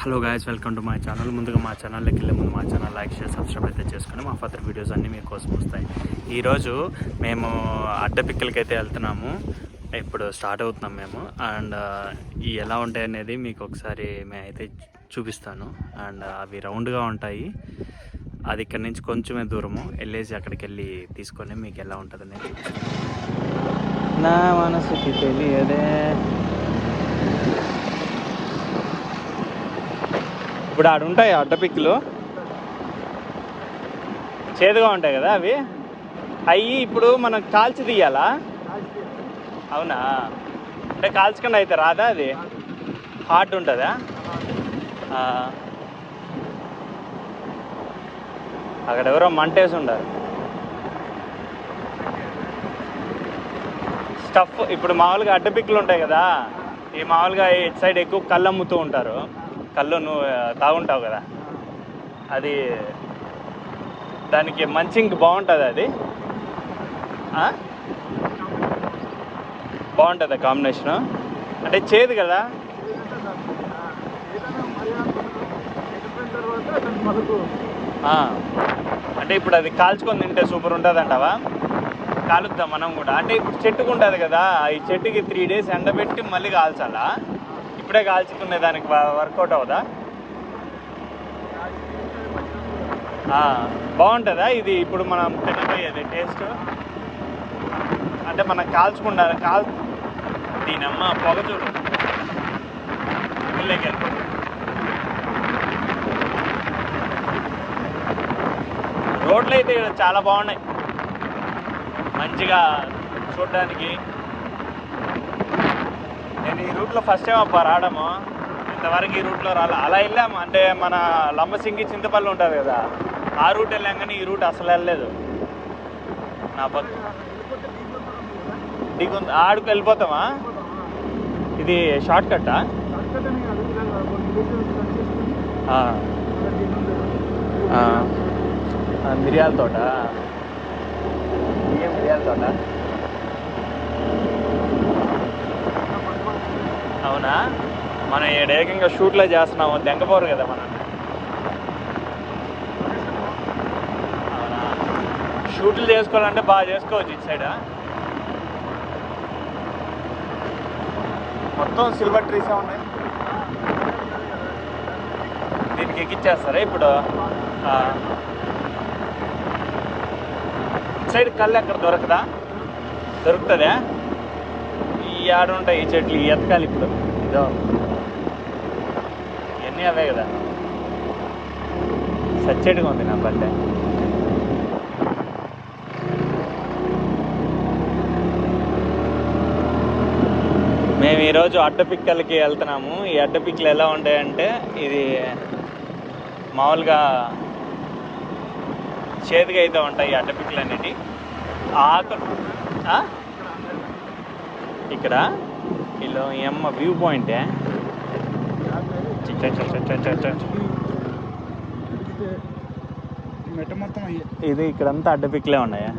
Hello guys, welcome to my channel. ముందుగా మా ఛానల్లోకి వెళ్ళే ముందు మా ఛానల్ లైక్ షేర్ సబ్స్క్రైబ్ అయితే చేసుకుని మా ఫర్దర్ వీడియోస్ అన్నీ మీకోసం వస్తాయి. ఈరోజు మేము అడ్డపిక్కలకి అయితే వెళ్తున్నాము. ఇప్పుడు స్టార్ట్ అవుతున్నాం మేము. అండ్ ఈ ఎలా ఉంటాయి అనేది మీకు ఒకసారి మేమైతే చూపిస్తాను. అండ్ అవి రౌండ్గా ఉంటాయి. అది ఇక్కడ నుంచి కొంచెమే దూరము వెళ్ళేసి అక్కడికి వెళ్ళి తీసుకొని మీకు ఎలా ఉంటుంది అనేది చూపిస్తాను. నా మనసుకి తెలియదే. ఇప్పుడు ఆడ ఉంటాయి అడ్డపిక్కులు, చేదుగా ఉంటాయి కదా అవి. ఇప్పుడు మనం కాల్చి తీయాలా? అవునా? అంటే కాల్చకుండా అయితే రాదా? అది హార్డ్ ఉంటుందా? అక్కడ ఎవరో మంటేసి ఉండారు. స్టఫ్ ఇప్పుడు మామూలుగా అడ్డపిక్కులు ఉంటాయి కదా, ఈ మామూలుగా ఇటు సైడ్ ఎక్కువ కళ్ళు అమ్ముతూ ఉంటారు. కళ్ళు నువ్వు తాగుంటావు కదా, అది దానికి మంచింగ్ బాగుంటుంది. అది బాగుంటుంది కాంబినేషను. అంటే చేదు కదా. అంటే ఇప్పుడు అది కాల్చుకొని తింటే సూపర్ ఉంటుంది అంటావా? కాలుద్దాం మనం కూడా. అంటే ఇప్పుడు చెట్టుకు ఉంటుంది కదా, ఈ చెట్టుకి 3 days ఎండబెట్టి మళ్ళీ కాల్చాలా? ఇప్పుడే కాల్చుకునే దానికి వర్కౌట్ అవుదా? బాగుంటుందా ఇది? ఇప్పుడు మనం తినబోయేది టేస్ట్ అంటే మనం కాల్చుకుంటా దీనమ్మ పొగ చూడు ఊళ్ళోకి వెళ్ళిపోతుంది. రోడ్లు అయితే చాలా బాగున్నాయి, మంచిగా చూడడానికి. నేను ఈ రూట్లో ఫస్ట్ టైం అబ్బా రావడము. ఇంతవరకు ఈ రూట్లో అలా వెళ్ళాము. అంటే మన లంబసింగి చింతపల్లి ఉంటుంది కదా, ఆ రూట్ వెళ్ళాం. కానీ ఈ రూట్ అసలు వెళ్ళలేదు. నా పక్క ఆడుకు వెళ్ళిపోతామా? ఇది షార్ట్ కట్టా? మిరియాల తోట. మిరియాల తోట అవునా? మనం ఏకంగా షూట్లో చేస్తున్నాము, దెంగపోరు కదా మనం. అవునా? షూట్లు చేసుకోవాలంటే బాగా చేసుకోవచ్చు ఇటు సైడ్. మొత్తం సిల్వర్ ట్రీసే ఉన్నాయి. దీనికి ఎక్కిచ్చేస్తారా ఇప్పుడు? ఇటు సైడ్ కళ్ళు ఎక్కడ దొరకదా? దొరుకుతుందా? ఈ ఆడుంటాయి ఈ చెట్లు, ఎతకాలి ఇప్పుడు. ఇదో ఇవన్నీ అవే కదా. సచ్చేటిగా ఉంది నా పల్లె. మేము ఈరోజు అడ్డపిక్కలకి వెళ్తున్నాము. ఈ అడ్డపిక్కలు ఎలా ఉంటాయంటే, ఇది మామూలుగా చేదుగా అయితే ఉంటాయి ఈ అడ్డపిక్కలు అనేవి. ఆకులు ఇక్కడ ఇలా ఏమ్మ వ్యూ పాయింటే. ఇది ఇక్కడంతా అడ్డపిక్కలే ఉన్నాయా?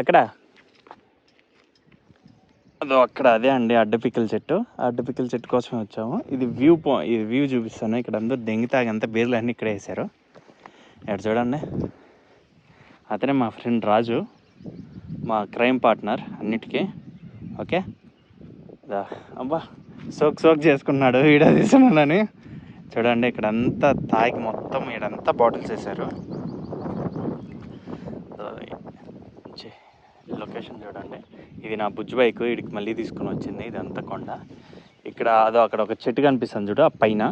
ఎక్కడ? అదో అక్కడ, అదే అండి అడ్డపిక్కల చెట్టు. అడ్డపిక్కల చెట్టు కోసమే వచ్చాము. ఇది వ్యూ చూపిస్తాను. ఇక్కడ అందరూ దెంగితాగంతా బీర్లు అన్నీ ఇక్కడ వేసారు. ఇక్కడ చూడండి, అతనే మా ఫ్రెండ్ రాజు, మా క్రైమ్ పార్ట్నర్ అన్నిటికీ. ఓకే, అబ్బా సోక్ చేసుకున్నాడు వీడియో తీసుకున్నానని. చూడండి ఇక్కడంతా తాగి మొత్తం ఇక్కడంతా బాటిల్స్ వేసారు. లొకేషన్ చూడండి. ఇది నా బుజ్జి బైక్, వీడికి మళ్ళీ తీసుకుని వచ్చింది. ఇదంతా కొండ. ఇక్కడ అక్కడ ఒక చెట్టు కనిపిస్తుంది చూడు, ఆ పైన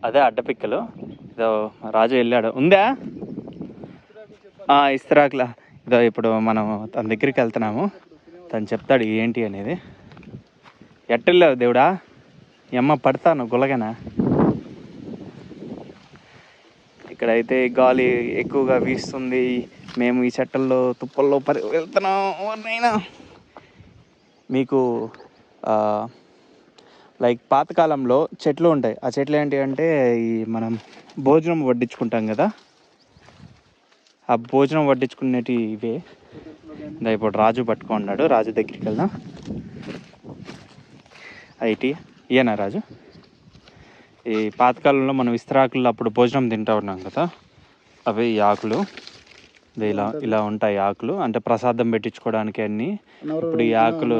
అదే అడ్డపిక్కలు. ఇదో రాజు వెళ్ళాడు. ఉందా ఇస్తరాకులా? ఇదో ఇప్పుడు మనం తన దగ్గరికి వెళ్తున్నాము. తను చెప్తాడు ఏంటి అనేది. ఎట్టెళ్ళావు దేవుడా? ఎమ్మ పడతాను గులగనా. ఇక్కడైతే గాలి ఎక్కువగా వీస్తుంది. మేము ఈ చెట్టల్లో తుప్పల్లో వెళ్తున్నాం. ఎవరినైనా మీకు లైక్ పాతకాలంలో చెట్లు ఉంటాయి. ఆ చెట్లు ఏంటి అంటే, ఈ మనం భోజనం వడ్డించుకుంటాం కదా, ఆ భోజనం వడ్డించుకునేటి ఇవే. ఇప్పుడు రాజు పట్టుకున్నాడు, రాజు దగ్గరికి వెళ్దాం. ఐటీ ఇయేనా రాజు? ఈ పాతకాలంలో మనం విస్తరాకుల్లో అప్పుడు భోజనం తింటూ ఉన్నాం కదా, అవి ఈ ఆకులు. ఇలా ఉంటాయి ఆకులు, అంటే ప్రసాదం పెట్టించుకోవడానికి అన్ని. ఇప్పుడు ఈ ఆకులు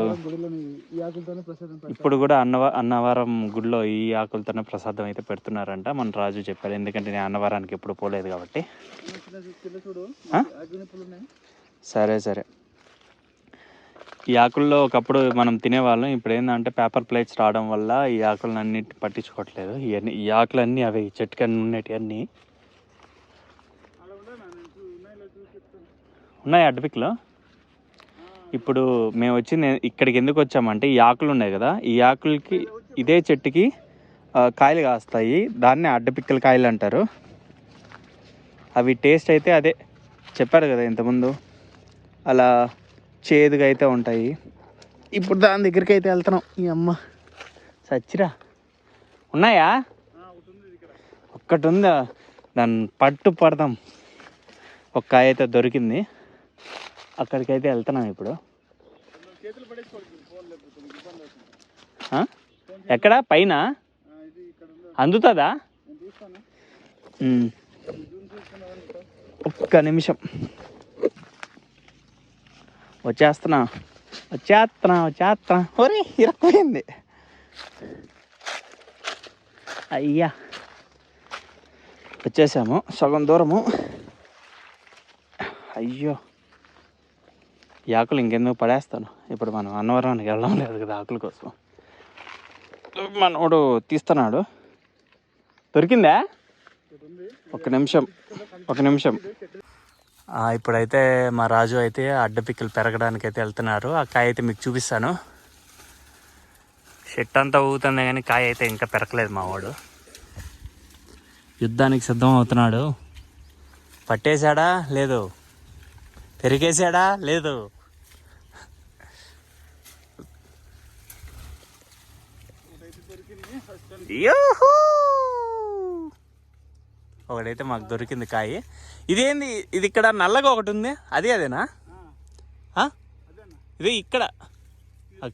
ఇప్పుడు కూడా అన్నవరం గుడిలో ఈ ఆకులతోనే ప్రసాదం అయితే పెడుతున్నారంట. మన రాజు చెప్పారు, ఎందుకంటే నేను అన్నవరానికి ఎప్పుడు పోలేదు కాబట్టి. సరే సరే. ఈ ఆకుల్లో ఒకప్పుడు మనం తినేవాళ్ళం. ఇప్పుడు ఏంటంటే పేపర్ ప్లేట్స్ రావడం వల్ల ఈ ఆకులను అన్నిటి పట్టించుకోవట్లేదు. ఇవన్నీ ఈ ఆకులన్నీ అవి చెట్టుకి ఉన్నవి అన్నీ ఉన్నాయి అడ్డపిక్లో. ఇప్పుడు మేము ఇక్కడికి ఎందుకు వచ్చామంటే ఈ ఆకులు ఉన్నాయి కదా, ఈ ఆకులకి ఇదే చెట్టుకి కాయలు కాస్తాయి. దాన్నే అడ్డపిక్కల కాయలు అంటారు. అవి టేస్ట్ అయితే అదే చెప్పారు కదా ఇంతకుముందు, అలా చేదుగా అయితే ఉంటాయి. ఇప్పుడు దాని దగ్గరికి అయితే వెళ్తున్నాం. ఈ అమ్మ సచ్చిరా ఉన్నాయా? ఒక్కటి ఉందా? దాన్ని పడదాం. ఒక కాయ అయితే దొరికింది, అక్కడికైతే వెళ్తున్నాం ఇప్పుడు. ఎక్కడ పైన అందుతుందా? ఒక్క నిమిషం, వచ్చేస్తున్నా. ఒరే ఇరక్కుపోయింది. అయ్యా వచ్చేసాము సగం దూరము. అయ్యో ఈ ఆకులు ఇంకెందుకు పడేస్తాను. ఇప్పుడు మనం అన్నవరానికి వెళ్ళడం లేదు కదా ఆకుల కోసం. మనోడు తీస్తున్నాడు. దొరికిందా? ఒక నిమిషం. ఇప్పుడైతే మా రాజు అయితే అడ్డపిక్కలు పెరగడానికి అయితే వెళ్తున్నారు. ఆ కాయ అయితే మీకు చూపిస్తాను. చెట్టు అంతా ఊగుతుంది కానీ కాయ అయితే ఇంకా పెరగలేదు. మా వాడు యుద్ధానికి సిద్ధం అవుతున్నాడు. పట్టేశాడా లేదు, పెరిగేశాడా లేదు. ఒకటైతే మాకు దొరికింది కాయ. ఇదేంది ఇది? ఇక్కడ నల్లగా ఒకటి ఉంది, అదేనా? ఇది ఇక్కడ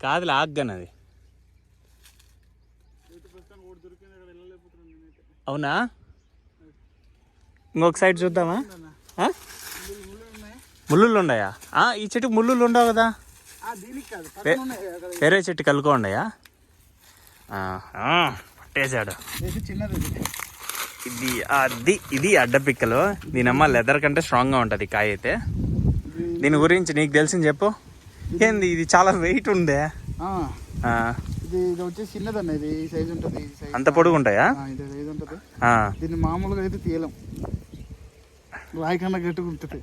కాదులే, ఆగ్గాను అది. అవునా? ఇంకొక సైడ్ చూద్దామా? ముళ్ళులు ఉన్నాయా? ఈ చెట్టుకు ముళ్ళులు ఉండవు కదా, వేరే చెట్టు కలుకో ఉండయా? పట్టేశాడు. ఇది అడ్డపిక్కలు. దీనమ్మ లెదర్ కంటే స్ట్రాంగ్గా ఉంటుంది కాయ అయితే. దీని గురించి నీకు తెలిసింది చెప్పు. ఏంది ఇది చాలా వెయిట్ ఉందే? అంత పొడుగు ఉంటాయా? దీన్ని మామూలుగా అయితే తీయలేం, రాయి కన్నా గట్టిగా ఉంటుంది,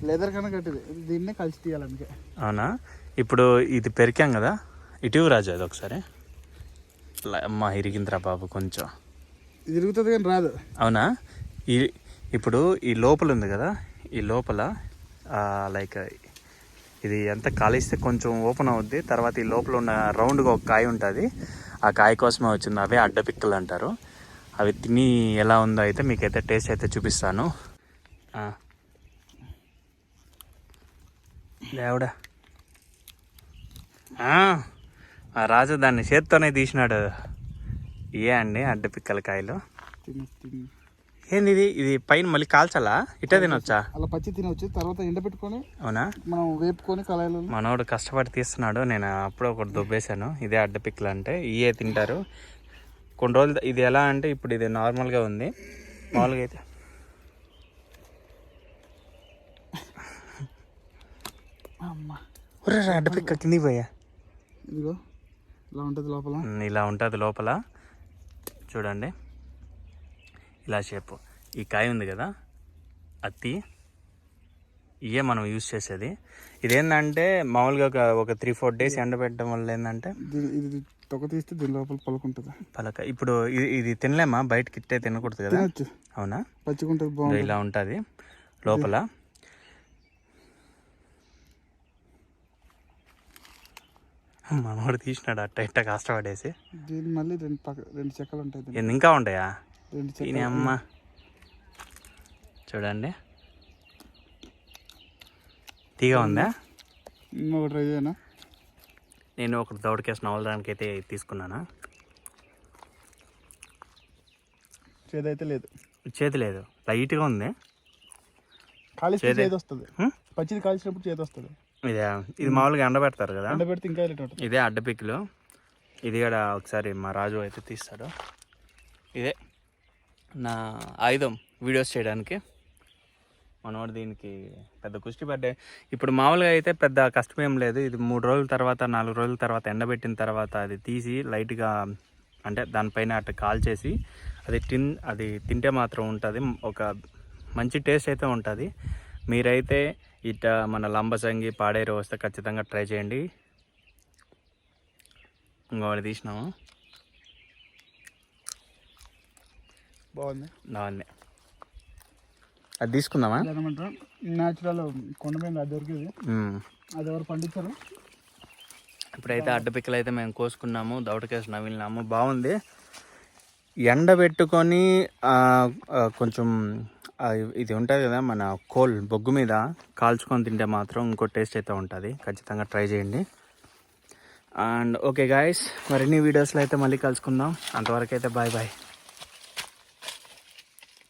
లెదర్ కన్నా గట్టిది. దీన్నే కలిసి తీయాలి అందుకే. అవునా? ఇప్పుడు ఇది పెరికాం కదా, ఇటు రాజు అది ఒకసారి. అమ్మ ఇరిగిందిరా బాబు, కొంచెం తిరుగుతుంది కానీ రాదు. అవునా? ఇప్పుడు ఈ లోపల ఉంది కదా, ఈ లోపల లైక్ ఇది ఎంత కాలిస్తే కొంచెం ఓపెన్ అవుద్ది. తర్వాత ఈ లోపల ఉన్న రౌండ్గా ఒక కాయ ఉంటుంది, ఆ కాయ కోసమే వచ్చింది. అవే అడ్డపిక్కలు అంటారు. అవి తిని ఎలా ఉందో అయితే మీకైతే టేస్ట్ అయితే చూపిస్తాను. లేవుడా రాజు దాన్ని చేత్తోనే తీసినాడు. అండి అడ్డపిక్కల కాయలు. ఏంది ఇది పైన మళ్ళీ కాల్చాలా? ఇట్టే తినొచ్చా? అలా పచ్చి తినొచ్చు, తర్వాత ఎండబెట్టుకొని. అవునా? మనం వేపుకొని కళాయిలో. మనోడు కష్టపడి తీస్తున్నాడు, నేను అప్పుడే ఒకటి దుబ్బేశాను. ఇదే అడ్డపిక్కలు అంటే ఇవే తింటారు. కొన్ని రోజులు ఇది ఎలా అంటే ఇప్పుడు ఇది నార్మల్గా ఉంది, మామూలుగా అయితే అడ్డపిక్క కిందికి పోయా. ఇదిగో ఇలా ఉంటుంది లోపల, ఇలా ఉంటుంది లోపల. చూడండి ఇలా షేపు. ఈ కాయ ఉంది కదా, అత్తి ఇవే మనం యూజ్ చేసేది. ఇదేంటంటే మామూలుగా ఒక 3-4 days ఎండబెట్టడం వల్ల ఏంటంటే ఇది తొక్క తీస్తే దీని లోపల పలుకుంటుంది. పలక. ఇప్పుడు ఇది తినలేమా? బయటకి ఇట్టే తినకూడదు కదా? అవునా? పచ్చిగుంటుంది, బాగుంటుంది. ఇలా ఉంటుంది లోపల. మనోడు తీసినాడు అట్ట ఇట్ట కష్టపడేసి. దీన్ని మళ్ళీ రెండు చెక్కలు ఉంటాయి. ఇంకా ఉంటాయా? దీని అమ్మ చూడండి తీగ ఉందా? ఇంకొక ట్రై చేయనా? నేను ఒక దౌడకేసి నవలడానికి అయితే తీసుకున్నాను. చేదు అయితే లేదు. చేతి లేదు, లైట్గా ఉంది. కాలిస్తే చేదు వస్తుంది. పచ్చిది కాల్చినప్పుడు చేదు వస్తుంది. ఇది మామూలుగా ఎండబెడతారు కదా, ఎండబెడితే ఇంకా వెళ్ళేటట్టు. ఇదే అడ్డ పిక్కులు. ఇది కూడా ఒకసారి మా రాజు అయితే తీస్తాడు. ఇదే నా ఆయుధం వీడియోస్ చేయడానికి. మనోడు దీనికి పెద్ద కుస్తీ పడ్డాయి. ఇప్పుడు మామూలుగా అయితే పెద్ద కష్టమేం లేదు. ఇది 3 రోజుల తర్వాత 4 రోజుల తర్వాత ఎండబెట్టిన తర్వాత అది తీసి లైట్గా అంటే దానిపైన అట్లా కాల్చేసి అది తింటే మాత్రం ఉంటుంది, ఒక మంచి టేస్ట్ అయితే ఉంటుంది. మీరైతే ఇట్ట మన లంబసంగి పాడేరు వస్తే ఖచ్చితంగా ట్రై చేయండి. ఇంకోటి తీసినాము, బాగుంది. అది తీసుకుందామా? ఏమంటారు న్యాచురల్ కొండమైన అది దొరికేది, అది ఎవరు పండించారు. ఇప్పుడైతే అడ్డపిక్కలు అయితే మేము కోసుకున్నాము, దౌడకేసి నవిలినాము. బాగుంది. ఎండబెట్టుకొని కొంచెం ఇది ఉంటుంది కదా మన కోల్ బొగ్గు మీద కాల్చుకొని తింటే మాత్రం ఇంకో టేస్ట్ అయితే ఉంటుంది. ఖచ్చితంగా ట్రై చేయండి. అండ్ ఓకే గాయస్, మరిన్ని వీడియోస్లో అయితే మళ్ళీ కలుసుకుందాం. అంతవరకు అయితే బాయ్ బాయ్.